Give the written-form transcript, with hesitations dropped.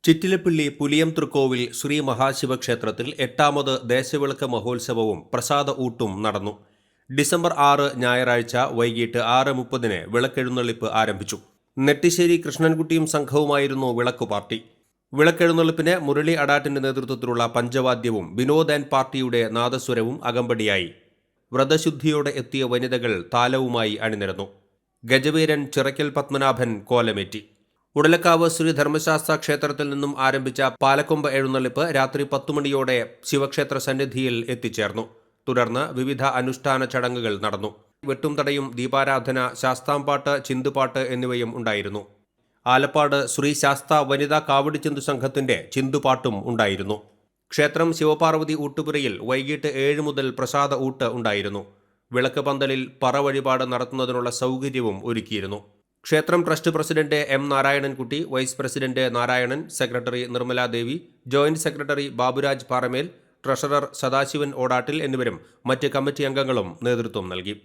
ചിറ്റിലപ്പിള്ളി പുലിയം തൃക്കോവിൽ ശ്രീ മഹാശിവക്ഷേത്രത്തിൽ 8ാമത് ദേശവിളക്ക് മഹോത്സവവും പ്രസാദ ഊട്ടും നടന്നു. ഡിസംബർ 6 ഞായറാഴ്ച വൈകിട്ട് 6:30 വിളക്കെഴുന്നള്ളിപ്പ് ആരംഭിച്ചു. നെട്ടിശ്ശേരി കൃഷ്ണൻകുട്ടിയും സംഘവുമായിരുന്നു വിളക്കു പാർട്ടി. വിളക്കെഴുന്നള്ളിപ്പിന് മുരളി അടാട്ടിന്റെ നേതൃത്വത്തിലുള്ള പഞ്ചവാദ്യവും വിനോദ് ആൻഡ് പാർട്ടിയുടെ നാദസ്വരവും അകമ്പടിയായി. വ്രതശുദ്ധിയോടെ എത്തിയ വനിതകൾ താലവുമായി അണിനിരന്നു. ഗജവീരൻ ചിറക്കൽ പത്മനാഭൻ കോലമേറ്റി. ഉടലക്കാവ് ശ്രീ ധർമ്മശാസ്ത്ര ക്ഷേത്രത്തിൽ നിന്നും ആരംഭിച്ച പാലക്കൊമ്പ് എഴുന്നള്ളിപ്പ് രാത്രി 10 മണിയോടെ ശിവക്ഷേത്ര സന്നിധിയിൽ എത്തിച്ചേർന്നു. തുടർന്ന് വിവിധ അനുഷ്ഠാന ചടങ്ങുകൾ നടന്നു. വെട്ടും തടയും, ദീപാരാധന, ശാസ്താംപാട്ട്, ചിന്തുപാട്ട് എന്നിവയും ഉണ്ടായിരുന്നു. ആലപ്പാട് ശ്രീ ശാസ്ത വനിതാ കാവടിച്ചിന്തു സംഘത്തിന്റെ ചിന്തുപാട്ടും ഉണ്ടായിരുന്നു. ക്ഷേത്രം ശിവപാർവതി ഊട്ടുപുരയിൽ വൈകിട്ട് 7 മുതൽ പ്രസാദ ഊട്ട് ഉണ്ടായിരുന്നു. വിളക്ക് പന്തലിൽ പറ വഴിപാട് നടത്തുന്നതിനുള്ള സൗകര്യവും ഒരുക്കിയിരുന്നു. ക്ഷേത്രം trust president M Narayanankutty, vice president Narayanan, secretary Nirmaladevi, joint secretary Baburaj Paramel, treasurer Sadasivan ഓടാട്ടിൽ എന്നിവരും മറ്റ് കമ്മിറ്റി അംഗങ്ങളും നേതൃത്വം നൽകി.